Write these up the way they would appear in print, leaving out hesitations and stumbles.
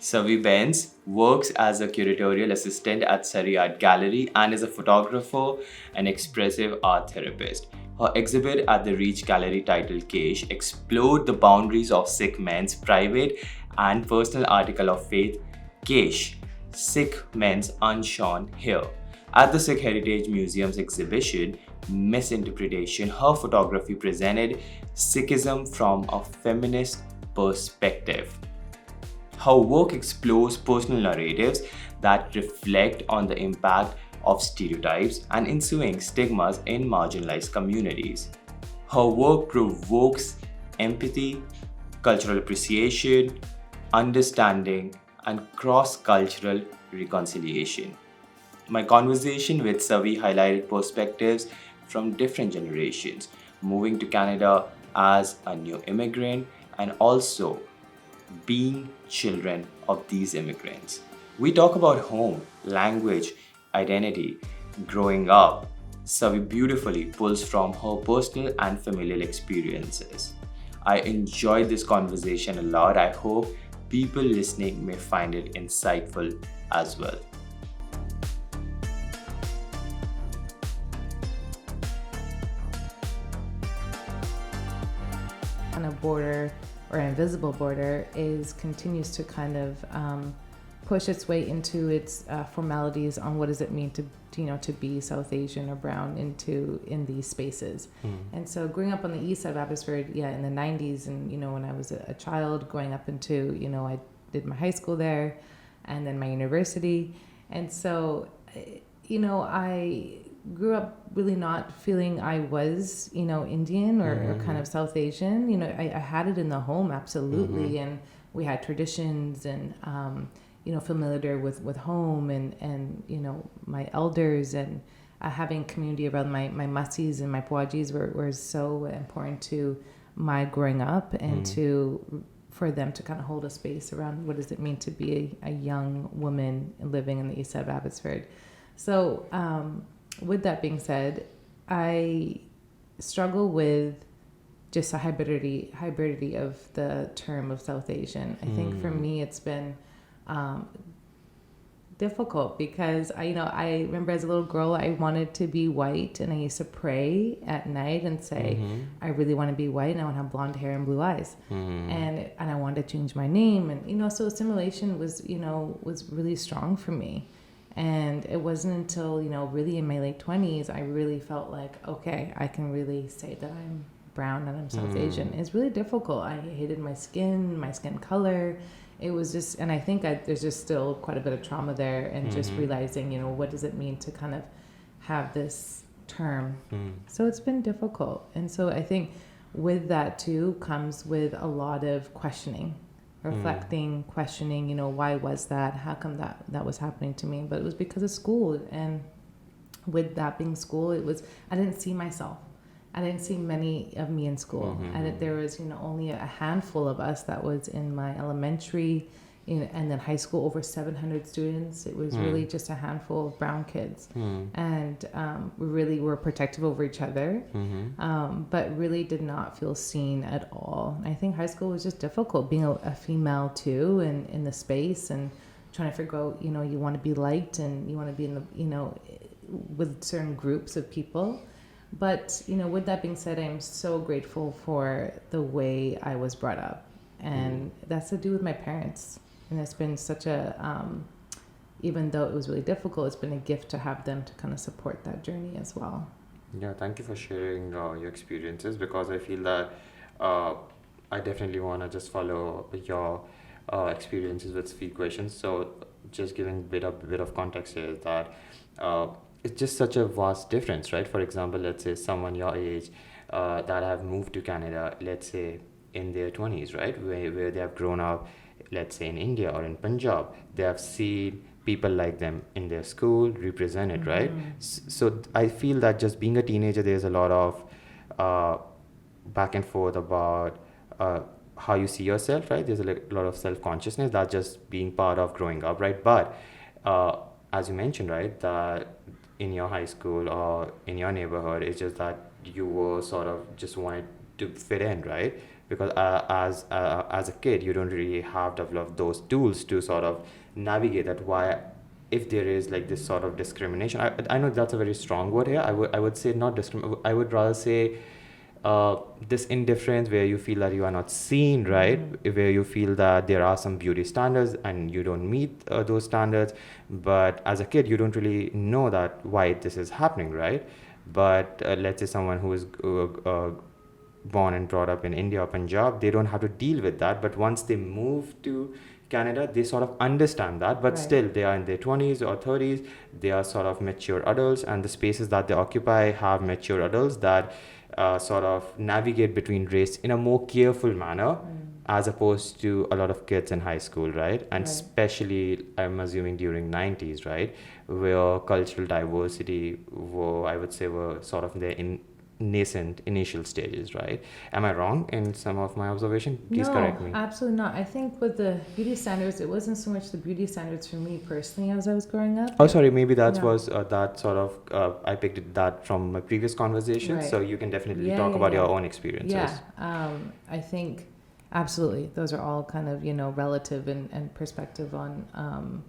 Suvi Bains works as a curatorial assistant at Surrey Art Gallery and is a photographer and expressive art therapist. Her exhibit at the Reach Gallery titled Kesh explored the boundaries of Sikh men's private and personal article of faith, Kesh, Sikh men's un-shorn hair. At the Sikh Heritage Museum's exhibition, Misinterpretation, her photography presented Sikhism from a feminist perspective. Her work explores personal narratives that reflect on the impact of stereotypes and ensuing stigmas in marginalized communities. Her work provokes empathy, cultural appreciation, understanding, and cross cultural reconciliation. My conversation with Savi highlighted perspectives from different generations, moving to Canada as a new immigrant and also being children of these immigrants. We talk about home, language, identity, growing up. Savi beautifully pulls from her personal and familial experiences. I enjoyed this conversation a lot. I hope people listening may find it insightful as well. On a border or an invisible border continues to kind of push its way into its formalities on what does it mean to be South Asian or brown in these spaces. And so growing up on the east side of Abbotsford, in the 90s, and when I was a child growing up into I did my high school there and then my university, and so I grew up really not feeling I was, Indian or kind of South Asian. I had it in the home, absolutely. And we had traditions and, familiar with home and my elders and having community around my mussies and my puajis were so important to my growing up and for them to kind of hold a space around what does it mean to be a young woman living in the east side of Abbotsford. So, with that being said, I struggle with just a hybridity of the term of South Asian. I think for me it's been difficult because I remember as a little girl I wanted to be white, and I used to pray at night and say I really want to be white and I want to have blonde hair and blue eyes, and I wanted to change my name, and so assimilation was really strong for me. And it wasn't until, really in my late 20s, I really felt like, okay, I can really say that I'm brown and I'm South Asian. It's really difficult. I hated my skin color. It was just, and I think there's just still quite a bit of trauma there, and just realizing, what does it mean to kind of have this term. So it's been difficult. And so I think with that too comes with a lot of questioning. Reflecting, questioning, why was that? How come that was happening to me? But it was because of school. And with that being school, I didn't see myself. I didn't see many of me in school. There was, only a handful of us that was in my elementary, and then high school, over 700 students. It was really just a handful of brown kids. And we really were protective over each other, but really did not feel seen at all. I think high school was just difficult, being a female too, and in the space, and trying to figure out, you want to be liked, and you want to be in the, with certain groups of people. But, with that being said, I'm so grateful for the way I was brought up. And that's to do with my parents. And it's been such even though it was really difficult, it's been a gift to have them to kind of support that journey as well. Yeah, thank you for sharing your experiences, because I feel that I definitely want to just follow your experiences with three questions. So just giving a bit of context here is that it's just such a vast difference, right? For example, let's say someone your age that have moved to Canada, let's say in their 20s, right? Where they have grown up, let's say in India or in Punjab, they have seen people like them in their school represented, right? So I feel that just being a teenager, there's a lot of back and forth about how you see yourself, right? There's a lot of self-consciousness that's just being part of growing up, right? But as you mentioned, right, that in your high school or in your neighborhood, it's just that you were sort of just wanted to fit in, right? because as a kid you don't really have developed those tools to sort of navigate that. Why, if there is like this sort of discrimination, I know that's a very strong word here. I would say not I would rather say this indifference where you feel that you are not seen, right? Where you feel that there are some beauty standards and you don't meet those standards, but as a kid you don't really know that why this is happening, right? But let's say someone who is born and brought up in India or Punjab, they don't have to deal with that. But once they move to Canada, they sort of understand that, but still they are in their 20s or 30s, they are sort of mature adults, and the spaces that they occupy have mature adults that sort of navigate between race in a more careful manner, as opposed to a lot of kids in high school, right? And especially, I'm assuming during 90s, right, where cultural diversity were sort of in nascent initial stages, right? Am I wrong in some of my observation? Please correct me. No, absolutely not. I think with the beauty standards, it wasn't so much the beauty standards for me personally as I was growing up. Oh, sorry, maybe that was that sort of, I picked that from my previous conversation, so you can definitely talk about your own experiences. Yeah, I think absolutely. Those are all kind of, relative and perspective on,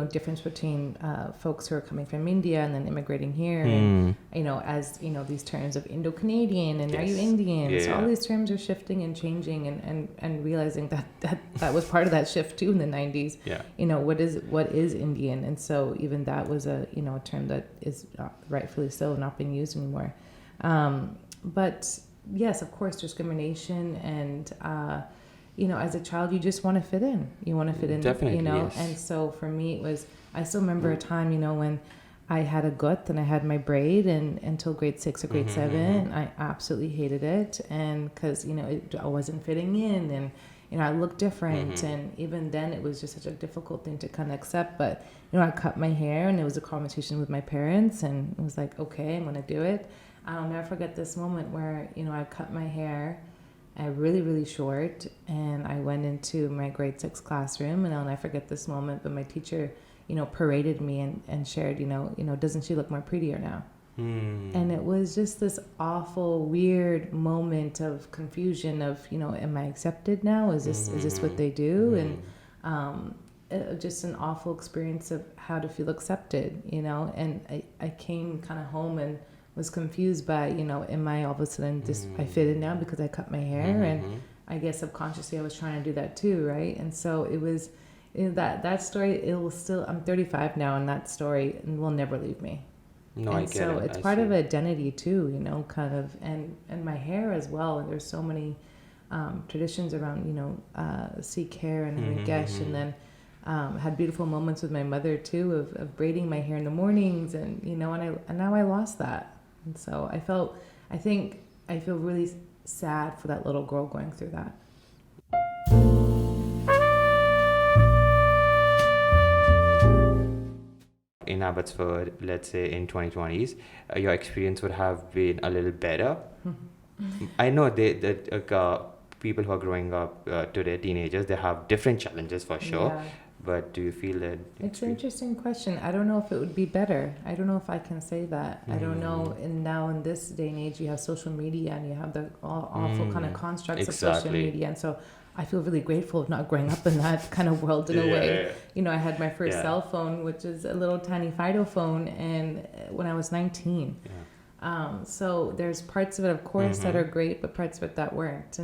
difference between folks who are coming from India and then immigrating here, and as these terms of Indo-Canadian and are you Indian? So all these terms are shifting and changing, and realizing that was part of that shift too in the 90s. What is Indian? And so even that was a term that is rightfully so not being used anymore. But yes, of course, discrimination and. As a child, you just want to fit in. You want to fit in, definitely, yes. And so for me, I still remember a time, when I had a gut and I had my braid, and until grade 6 or grade 7, I absolutely hated it. And because, I wasn't fitting in, and, I looked different. And even then it was just such a difficult thing to kind of accept. But, I cut my hair, and it was a conversation with my parents, and it was like, okay, I'm going to do it. I'll never forget this moment where, I cut my hair really, really short, and I went into my grade 6 classroom, and I'll never forget this moment, but my teacher, paraded me and shared, doesn't she look more prettier now? And it was just this awful, weird moment of confusion of, am I accepted now? Is this what they do? And just an awful experience of how to feel accepted, and I came kind of home and was confused by, am I all of a sudden I fit in now because I cut my hair? And I guess subconsciously I was trying to do that too, right? And so it was that story, it will still, I'm 35 now, and that story will never leave me. No, and I get so it. It's part of identity too, kind of, and my hair as well. And there's so many traditions around, Sikh hair and Kesh, and then had beautiful moments with my mother too of braiding my hair in the mornings, and and now I lost that. And so I feel really sad for that little girl going through that. In Abbotsford, let's say in 2020s, your experience would have been a little better. I know that people who are growing up today, teenagers, they have different challenges for sure. Yeah. But do you feel that... It's an interesting question. I don't know if it would be better. I don't know if I can say that. I don't know. And now in this day and age, you have social media, and you have the awful kind of constructs of social media. And so I feel really grateful of not growing up in that kind of world in a way. I had my first cell phone, which is a little tiny Fido phone, and when I was 19. So there's parts of it, of course, that are great, but parts of it that weren't.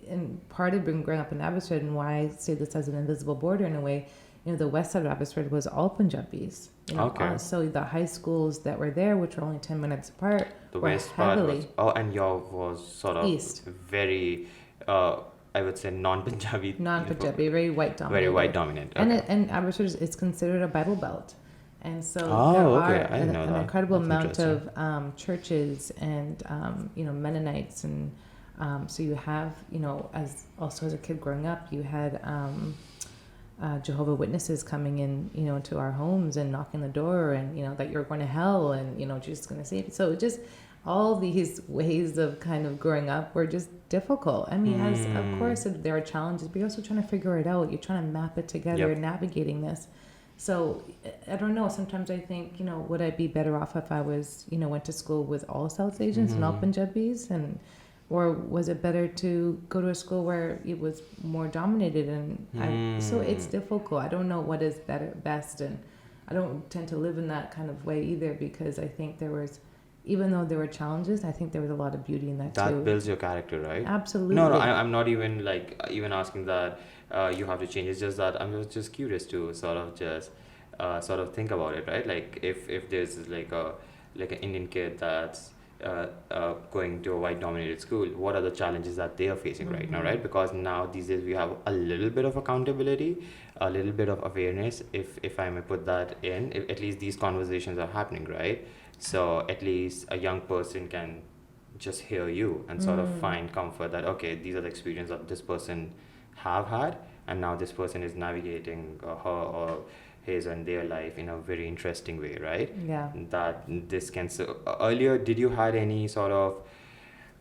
And part of being growing up in Abbotsford, and why I say this as an invisible border in a way, the west side of Abbotsford was all Punjabis. So the high schools that were there, which were only 10 minutes apart, the were west heavily... part and y'all was sort of east. Very, I would say non-Punjabi. Non-Punjabi, very white dominant. Very white dominant. Okay. And Abbotsford is considered a Bible belt. And so there are an incredible amount of churches and, Mennonites, and so you have, as a kid growing up, you had Jehovah Witnesses coming in, to our homes and knocking the door, and, that you're going to hell, and, Jesus is going to save you. So just all these ways of kind of growing up were just difficult. I mean, as of course there are challenges, but you're also trying to figure it out. You're trying to map it together, navigating this. So I don't know. Sometimes I think, would I be better off if I was, went to school with all South Asians and all Punjabis? And or was it better to go to a school where it was more dominated? And so it's difficult. I don't know what is best, and I don't tend to live in that kind of way either, because I think even though there were challenges, I think there was a lot of beauty in that too. That builds your character, right? Absolutely. No, I'm not even even asking that you have to change. It's just that I'm just curious to sort of think about it, right? Like if there's like an Indian kid that's going to a white dominated school, what are the challenges that they are facing right now, right? Because now these days we have a little bit of accountability, a little bit of awareness, if I may put that in. At least these conversations are happening, right? So at least a young person can just hear you and sort of find comfort that, okay, these are the experiences that this person have had, and now this person is navigating her or his and their life in a very interesting way, right? Yeah. That this can... So earlier, did you had any sort of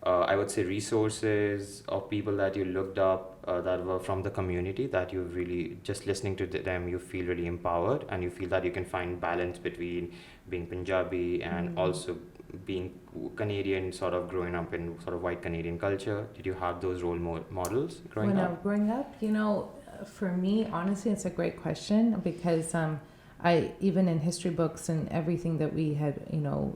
I would say resources or people that you looked up that were from the community, that you really, just listening to them, you feel really empowered and you feel that you can find balance between being Punjabi and also being Canadian, sort of growing up in sort of white Canadian culture? Did you have those role models growing up? Growing up, for me, honestly, it's a great question, because I, even in history books and everything that we had,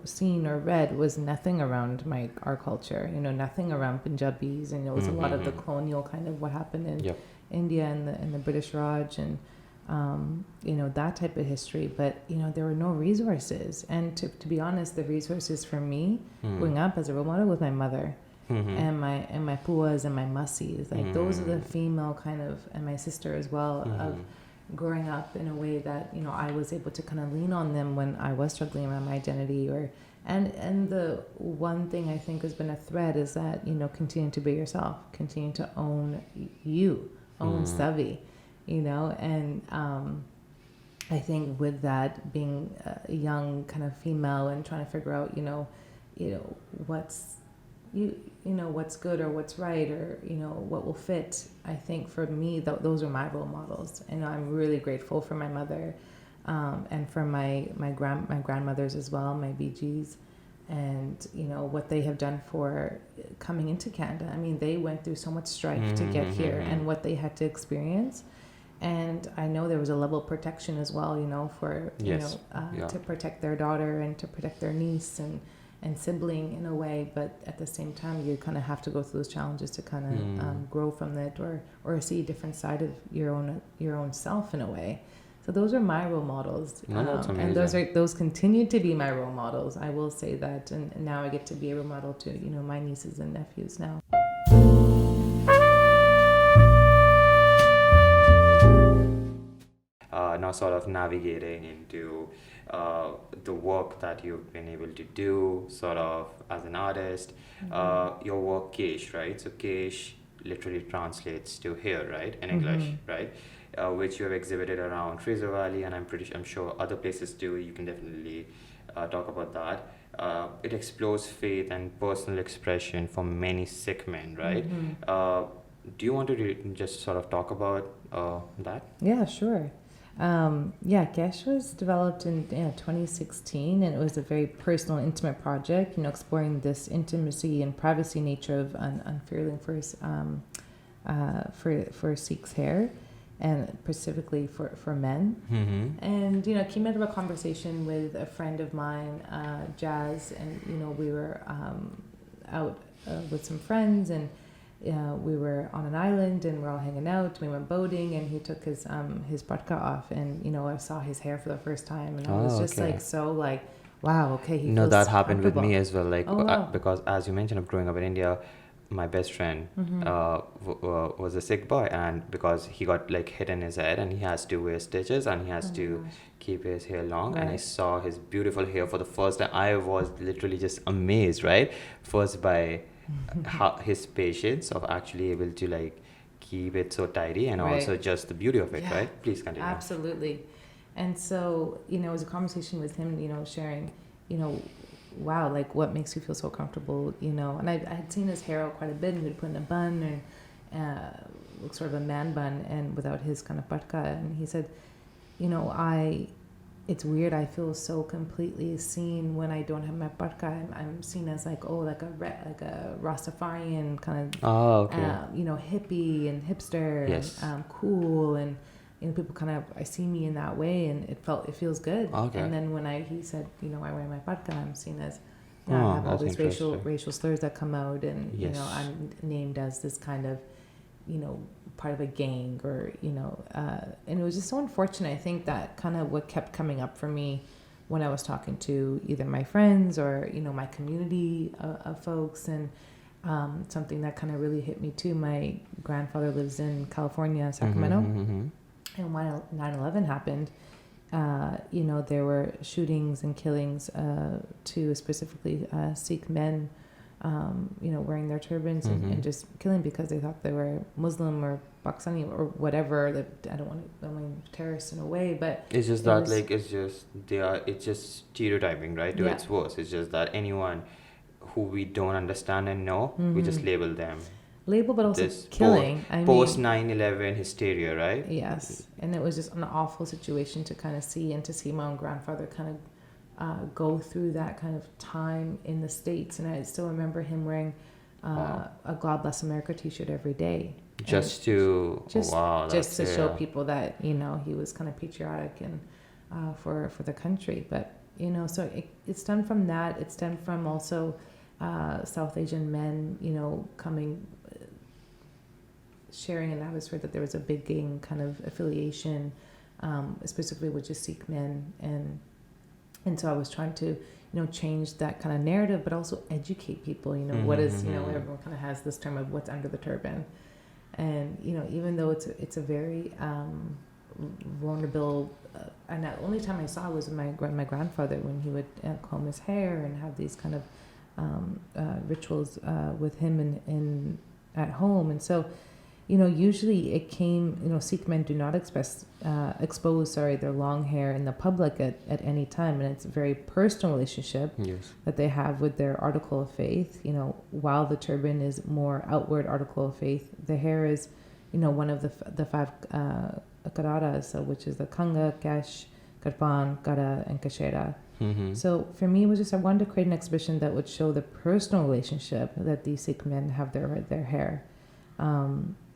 seen or read, was nothing around our culture, nothing around Punjabis, and it was a lot of the colonial kind of what happened in India and the British Raj and, that type of history. But, there were no resources. And to be honest, the resources for me growing up as a role model was my mother. And my puas and my mussies, like those are the female kind of, and my sister as well, of growing up in a way that I was able to kind of lean on them when I was struggling around my identity. And the one thing I think has been a thread is that continue to be yourself, continue to own own Savi, and I think with that, being a young kind of female and trying to figure out what's good or what's right, or what will fit. I think for me, those are my role models, and I'm really grateful for my mother, and for my grandmothers as well, my BGs, and what they have done for coming into Canada. I mean, they went through so much strife to get here, and what they had to experience. And I know there was a level of protection as well, for to protect their daughter and to protect their niece and sibling in a way, but at the same time you kind of have to go through those challenges to kind of grow from it, or see a different side of your own self in a way. So those are my role models, that's amazing. And those continue to be my role models. I will say that, and now I get to be a role model to my nieces and nephews now. Now sort of navigating into the work that you've been able to do sort of as an artist, your work Kesh, right? So Kesh literally translates to here, right, in English, right? Which you have exhibited around Fraser Valley, and I'm sure other places too. You can definitely talk about that. It explores faith and personal expression for many Sikh men, right? Do you want to just sort of talk about that? Yeah, sure. Kesh was developed in 2016, and it was a very personal, intimate project, exploring this intimacy and privacy nature of unfurling for Sikh's hair, and specifically for men. And came out of a conversation with a friend of mine, Jazz, and we were out with some friends, and we were on an island and we're all hanging out. We went boating, and he took his patka off, and I saw his hair for the first time, and I was just wow, okay. He feels that happened with me as well. Wow. Because as you mentioned, of growing up in India, my best friend was a Sikh boy, and because he got hit in his head, and he has to wear stitches, and he has to keep his hair long, and I saw his beautiful hair for the first time. I was literally just amazed, right? First by his patience of actually able to keep it so tidy, and also just the beauty of it, right? Please continue. Absolutely. And so it was a conversation with him, sharing, wow, what makes you feel so comfortable, and I had seen his hair out quite a bit, and he'd put in a bun, and sort of a man bun, and without his kind of patka, and he said, it's weird. I feel so completely seen when I don't have my parka. I'm seen as like a Rastafarian kind of hippie and hipster, Yes. and cool, and people kind of, I see me in that way, and it feels good. Okay. And then when he said I wear my parka, I'm seen as I have all these racial slurs that come out, and Yes. I'm named as this kind of part of a gang, or and it was just so unfortunate. I think that kind of what kept coming up for me when I was talking to either my friends or my community of folks, and something that kind of really hit me too. My grandfather lives in California, Sacramento, and when 9/11 happened, there were shootings and killings to specifically Sikh men, wearing their turbans and just killing because they thought they were Muslim or Pakistani or whatever. I don't want to terrorists in a way, but it's just that it's just stereotyping, right? To its worst. It's just that anyone who we don't understand and know, we just label them. But also killing. Post 9/11 hysteria, right? Yes, and it was just an awful situation to kind of see, and to see my own grandfather kind of go through that kind of time in the States. And I still remember him wearing a God Bless America t-shirt every day. Just to show people that, he was kind of patriotic and for the country. But, so it stemmed from that. It stemmed from also South Asian men, coming, sharing in Abbotsford that there was a big gang kind of affiliation, specifically with just Sikh men. And so I was trying to, change that kind of narrative, but also educate people, what is, everyone kind of has this term of what's under the turban. And, even though it's a very vulnerable, and the only time I saw was my grandfather, when he would comb his hair and have these kind of rituals with him in at home. And so, usually it came, Sikh men do not expose their long hair in the public at any time. And it's a very personal relationship that they have with their article of faith. While the turban is more outward article of faith, the hair is, one of the five karatas, which is the Kanga, Kesh, Karpan, Kara, and Kashera. So for me, it was just, I wanted to create an exhibition that would show the personal relationship that these Sikh men have their hair.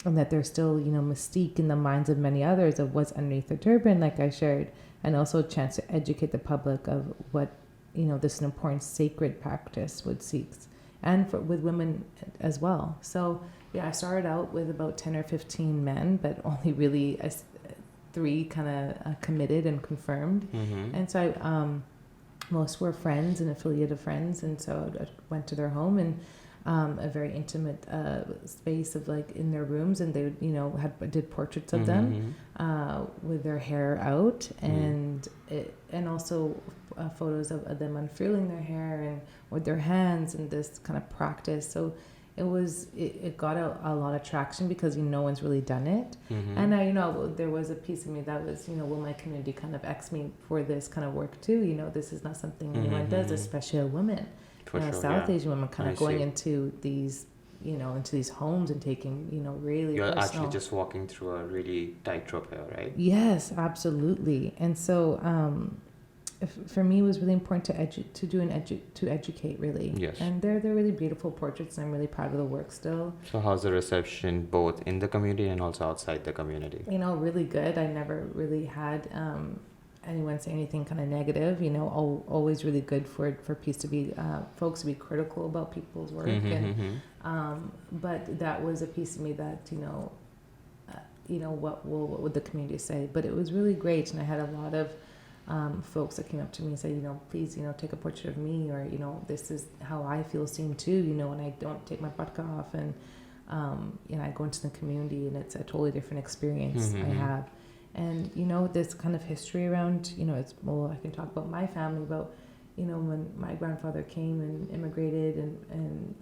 And that there's still, mystique in the minds of many others of what's underneath the turban, like I shared, and also a chance to educate the public of what, this is an important sacred practice with Sikhs and with women as well. So, I started out with about 10 or 15 men, but only really 3 kind of committed and confirmed. And so most were friends and affiliated friends, and so I went to their home, and a very intimate space of in their rooms, and they would did portraits of them with their hair out, and also photos of them unfurling their hair and with their hands, and this kind of practice. So it got a lot of traction because no one's really done it. And there was a piece of me that was will my community kind of X me for this kind of work too? This is not something anyone does, especially a woman. South Asian women kind of going into these, into these homes and taking, really You're personal. actually just walking through a really tightrope here, right? Yes, absolutely. And so for me, it was really important to educate, really. Yes. And they're really beautiful portraits, and I'm really proud of the work still. So how's the reception both in the community and also outside the community? Really good. I never really had anyone say anything kind of negative, always really good for peace to be folks to be critical about people's work. But that was a piece of me that what would the community say? But it was really great, and I had a lot of folks that came up to me and said, please, take a portrait of me, or this is how I feel seen too, when I don't take my patka off, and I go into the community, and it's a totally different experience I have. And, this kind of history around, I can talk about my family, about, when my grandfather came and immigrated, and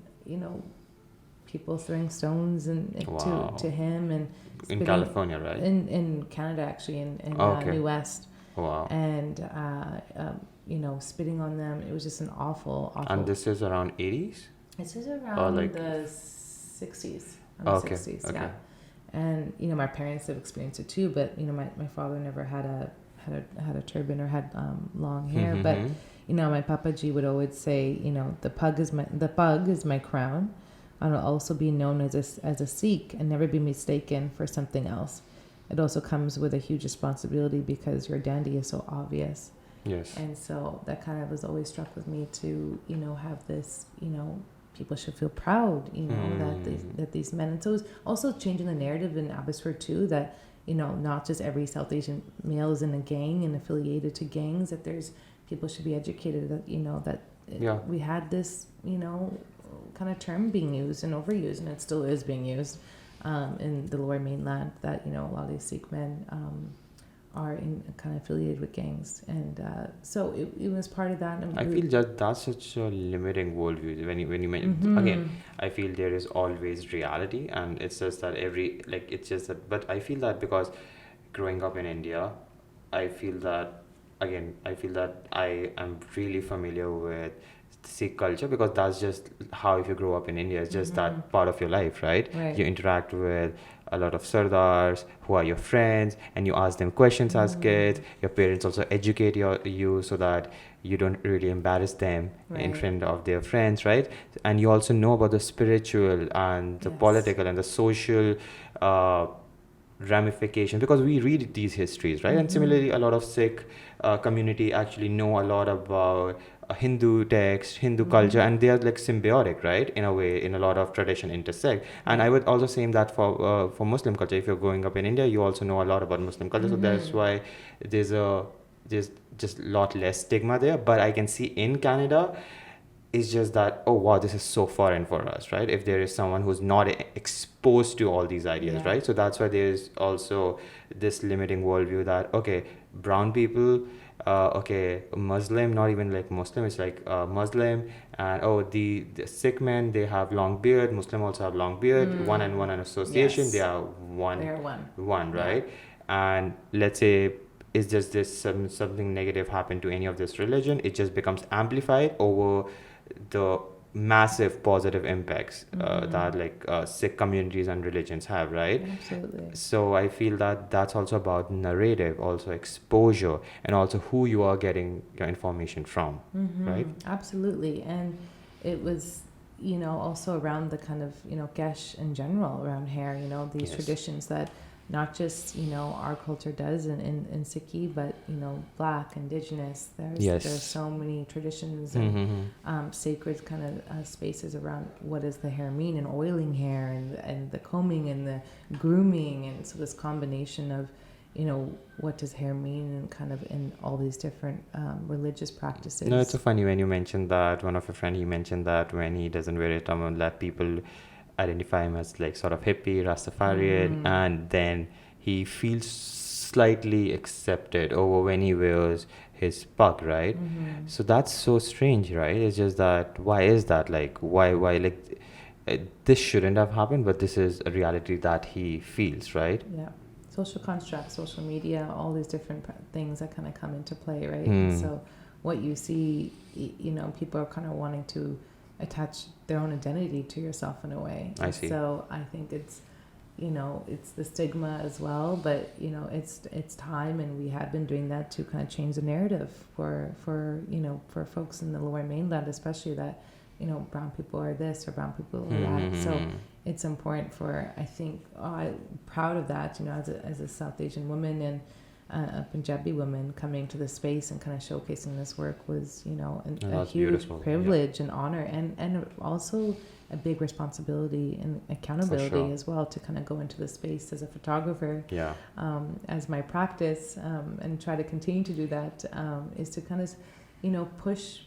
people throwing stones to him, and in California, right? In Canada, actually, in New West. Wow. And, spitting on them. It was just an awful. And this is around 80s? This is around the 60s. Okay. 60s, yeah. And, my parents have experienced it too, but, my father never had had a turban or had long hair. But you know, my papaji would always say, you know, the pug is my crown. I will also be known as a Sikh and never be mistaken for something else. It also comes with a huge responsibility because your dandy is so obvious. Yes. And so that kind of was always struck with me to, you know, have this, you know, people should feel proud, you know, that these men. And so it's also changing the narrative in Abbotsford too, that, you know, not just every South Asian male is in a gang and affiliated to gangs, that people should be educated that, you know, that we had this, you know, kind of term being used and overused, and it still is being used in the Lower Mainland, that, you know, a lot of these Sikh men are kind of affiliated with gangs, and so it was part of that. And I feel just that's such a limiting worldview. When you mention again, I feel there is always reality, and it's just that it's just that. But I feel that because growing up in India, I feel that I am really familiar with Sikh culture, because that's just how, if you grow up in India, it's just that part of your life, right? You interact with a lot of sardars who are your friends, and you ask them questions as kids. Your parents also educate you so that you don't really embarrass them in front of their friends, right? And you also know about the spiritual and the political and the social ramification, because we read these histories, right? And similarly, a lot of Sikh community actually know a lot about Hindu text, Hindu culture, and they are like symbiotic, right? In a way, in a lot of tradition intersect. And I would also say that for Muslim culture, if you're growing up in India, you also know a lot about Muslim culture. So that's why there's just a lot less stigma there. But I can see in Canada, it's just that, oh wow, this is so foreign for us, right? If there is someone who's not exposed to all these ideas, right? So that's why there's also this limiting worldview that, okay, brown people, Muslim, not even like Muslim, it's like Muslim, and the Sikh men, they have long beard, Muslim also have long beard, one and one an association, they are one. They're one, right? And let's say it's just this something negative happened to any of this religion, it just becomes amplified over the massive positive impacts that Sikh communities and religions have, right? Absolutely. So I feel that that's also about narrative, also exposure, and also who you are getting your information from, right? Absolutely. And it was, you know, also around the kind of, you know, Kesh in general, around hair, you know, these traditions that not just, you know, our culture does in Sikhi, but, you know, Black, Indigenous, there's so many traditions and sacred kind of spaces around what does the hair mean, and oiling hair and the combing and the grooming, and so this combination of, you know, what does hair mean, and kind of in all these different religious practices. No, it's so funny when you mentioned that. One of your friend, he mentioned that when he doesn't wear it, that people identify him as like sort of hippie, Rastafarian, and then he feels slightly accepted over when he wears his pug, right? So that's so strange, right? It's just that, why is that? Like, why like this shouldn't have happened, but this is a reality that he feels, right? Yeah. Social constructs, social media, all these different things that kind of come into play, right? And so what you see, you know, people are kind of wanting to attach their own identity to yourself in a way. I see. So I think it's, you know, it's the stigma as well, but, you know, it's time, and we have been doing that to kind of change the narrative for you know, for folks in the Lower Mainland, especially, that, you know, brown people are this or brown people are that. So it's important for, I think, I'm proud of that, you know, as a South Asian woman and a Punjabi woman coming to the space and kind of showcasing this work was, you know, a huge privilege and honor, and also a big responsibility and accountability as well, to kind of go into the space as a photographer, as my practice, and try to continue to do that, is to kind of, you know, push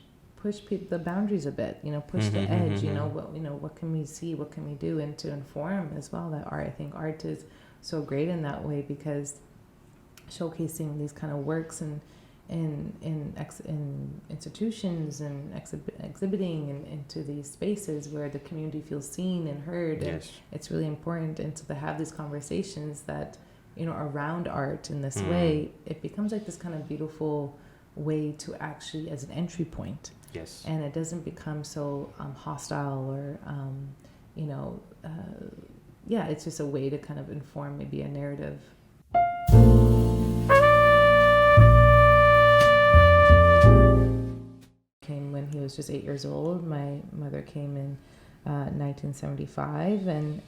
people, the boundaries a bit, you know, push the edge, you know, what can we see, what can we do, and to inform as well that art, I think art is so great in that way, because showcasing these kind of works and in institutions and exhibiting into these spaces where the community feels seen and heard, and it's really important. And so to have these conversations that, you know, around art in this way, it becomes like this kind of beautiful way to actually, as an entry point, and it doesn't become so hostile or you know, it's just a way to kind of inform maybe a narrative. was just 8 years old. My mother came in 1975, and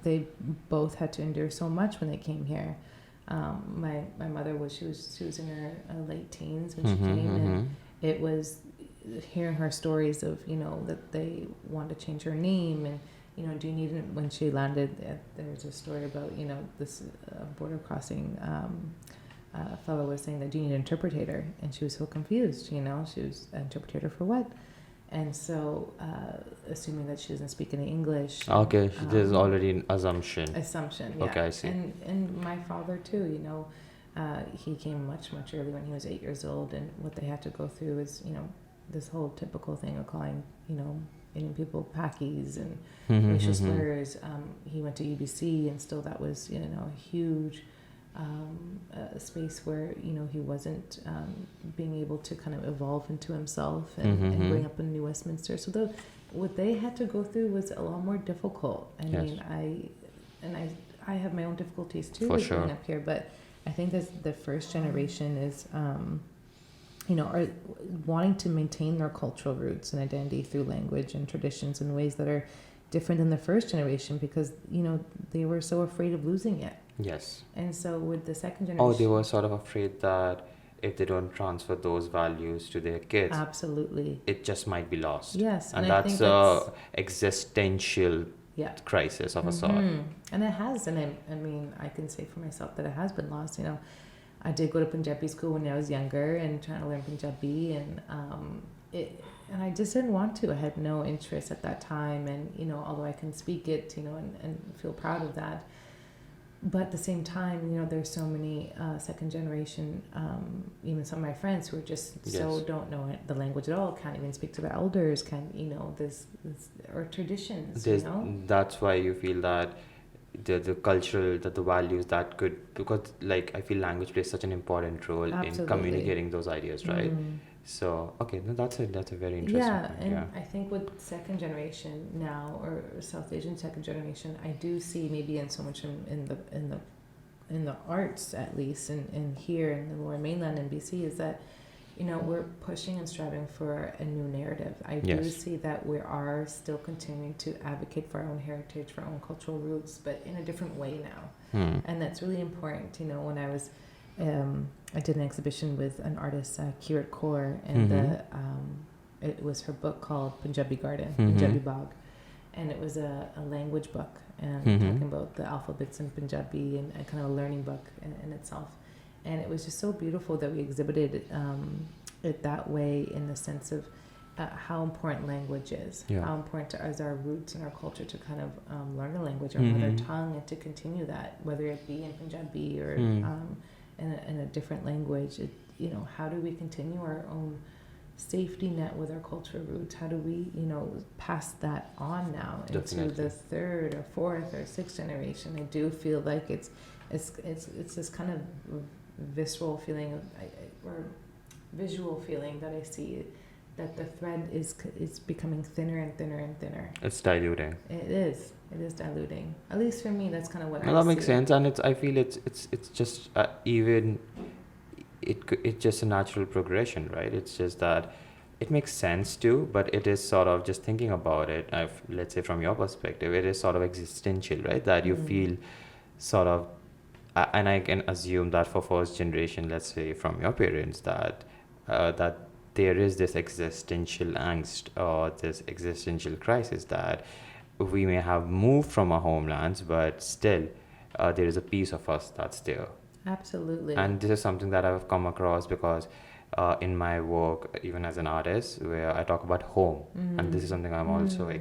they both had to endure so much when they came here. My mother was she was in her late teens when she came, and it was hearing her stories of that they wanted to change her name, and do you need when she landed, there's a story about this border crossing fellow was saying that, do you need an interpreter? And she was so confused. She was an interpreter for what? And so assuming that she doesn't speak any English. Okay, there's already an assumption. Yeah. Okay, I see. And my father too, he came much early when he was 8 years old, and what they had to go through is this whole typical thing of calling Indian people Pakis and racial slurs. He went to UBC, and still that was a huge space where he wasn't being able to kind of evolve into himself and growing up in New Westminster. So what they had to go through was a lot more difficult. I mean, I have my own difficulties too with growing up here, but I think that the first generation is are wanting to maintain their cultural roots and identity through language and traditions in ways that are different than the first generation, because they were so afraid of losing it. Yes. And so with the second generation... Oh, they were sort of afraid that if they don't transfer those values to their kids... Absolutely. It just might be lost. Yes. And that's a existential crisis of a sort. And it has. And I mean, I can say for myself that it has been lost. I did go to Punjabi school when I was younger and trying to learn Punjabi. And and I just didn't want to. I had no interest at that time. And, although I can speak it, and feel proud of that. But at the same time, there's so many second generation, even some of my friends who are just so don't know the language at all, can't even speak to their elders, this or traditions, That's why you feel that the cultural, the values that could, because I feel language plays such an important role in communicating those ideas, right? So, okay, no, that's a very interesting thing. I think with second generation now, or South Asian second generation, I do see maybe in so much in the arts, at least, in here in the Lower Mainland in BC, is that we're pushing and striving for a new narrative. I do see that we are still continuing to advocate for our own heritage, for our own cultural roots, but in a different way now. And that's really important. When I was I did an exhibition with an artist, Curator, and it was her book called Punjabi Garden, Punjabi Bog, and it was a language book, and talking about the alphabets in Punjabi, and kind of a learning book in itself. And it was just so beautiful that we exhibited it that way, in the sense of how important language is, how important is our roots and our culture to kind of learn a language, our mother tongue, and to continue that, whether it be in Punjabi or in a different language. How do we continue our own safety net with our cultural roots? How do we, pass that on now into the third or fourth or sixth generation? I do feel like it's this kind of visceral feeling or visual feeling that I see, that the thread is becoming thinner and thinner and thinner. It's diluting. It is diluting. At least for me, that's kind of what I see. That makes sense, and I feel it's just even it's just a natural progression, right? It's just that it makes sense too, but it is sort of, just thinking about it, let's say from your perspective, it is sort of existential, right? That you feel sort of, and I can assume that for first generation, let's say from your parents, that there is this existential angst or this existential crisis, that we may have moved from our homelands, but still there is a piece of us that's there. Absolutely. And this is something that I've come across because in my work, even as an artist, where I talk about home, and this is something I'm also we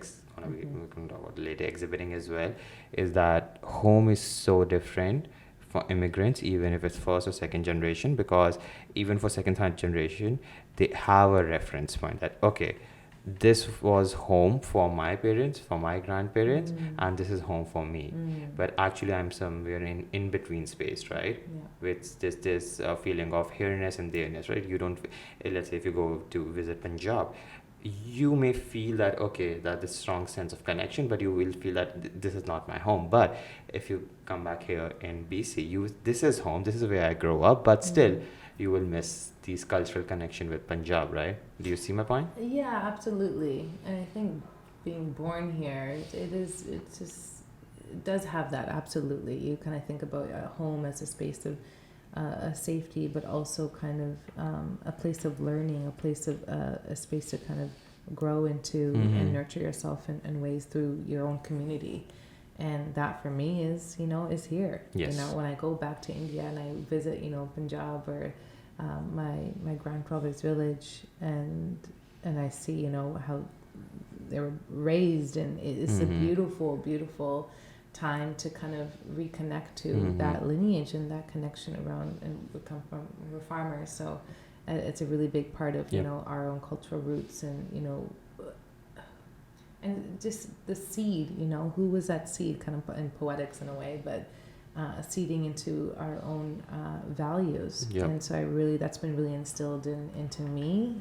can talk about later, exhibiting as well, is that home is so different for immigrants, even if it's first or second generation, because even for second, third generation, they have a reference point that, okay, this was home for my parents, for my grandparents, and this is home for me. But actually, I'm somewhere in between space, right? With this feeling of here-ness and there-ness, right? You don't, let's say if you go to visit Punjab, you may feel that, okay, that this strong sense of connection, but you will feel that this is not my home. But if you come back here in BC, this is home, this is where I grow up, but still, you will miss these cultural connection with Punjab, right? Do you see my point? Yeah, absolutely. And I think being born here, it does have that, absolutely. You kind of think about a home as a space of a safety, but also kind of a place of learning, a space to kind of grow into and nurture yourself in ways through your own community. And that for me is here. Yes. When I go back to India and I visit, Punjab or my grandfather's village, and I see, how they were raised, and it's a beautiful, beautiful time to kind of reconnect to that lineage and that connection around, and we come from, we're farmers, so it's a really big part of our own cultural roots, and and just the seed, who was that seed, kind of in poetics in a way, but seeding into our own values. And so that's been really instilled into me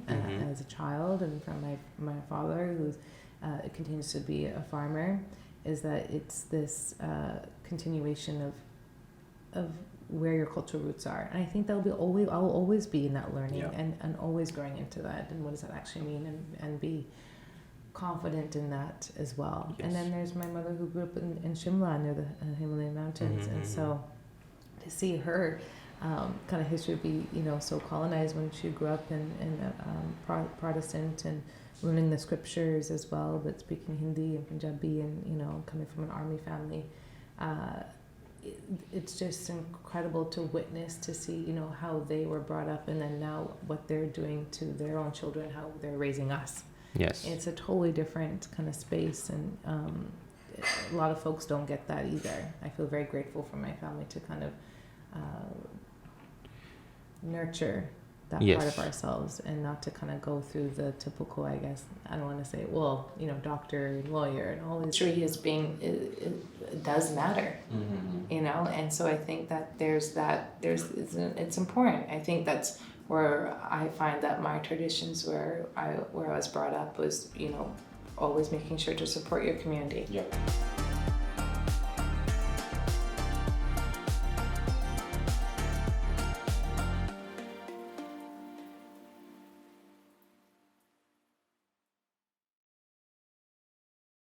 as a child, and from my father, who continues to be a farmer, is that it's this continuation of where your cultural roots are. And I think I'll always be in that learning and always growing into that, and what does that actually mean, and be confident in that as well. Yes. And then there's my mother, who grew up in Shimla near the Himalayan mountains, and so to see her kind of history be so colonized when she grew up in Protestant, and learning the scriptures as well, but speaking Hindi and Punjabi, and coming from an army family, it's just incredible to witness, to see how they were brought up, and then now what they're doing to their own children, how they're raising us. Yes. It's a totally different kind of space, and a lot of folks don't get that either. I feel very grateful for my family to kind of nurture that part of ourselves, and not to kind of go through the typical, I guess, I don't want to say, doctor, lawyer, and all this. History is it does matter, and so I think that it's important. I think that's where I find that my traditions, where I was brought up, was always making sure to support your community. Yeah.